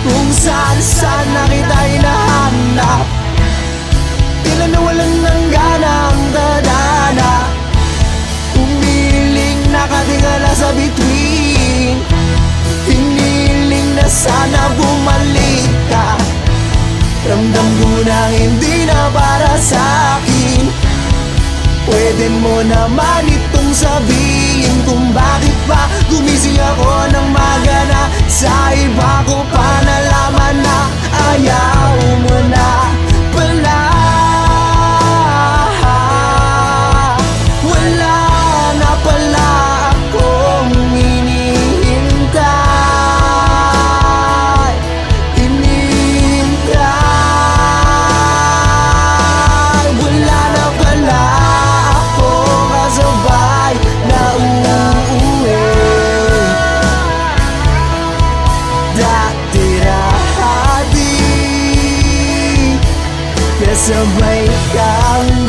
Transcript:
Kung saan na kita hinahanap, tila nawalan ng gana ang tadhana. Umiling nakatingala sa bituin, hiniling na sana bumalik ka. Ramdam ko na hindi na para sa'kin. Pwede mo naman itong sabihin kung bakit ba gumising ako ng magana. Sa iba ko pa nalaman na ayaw mo na pala. Wala na pala akong hinihintay. Wala na pala akong kasabay na uuwi. Dati-dati kasabay kang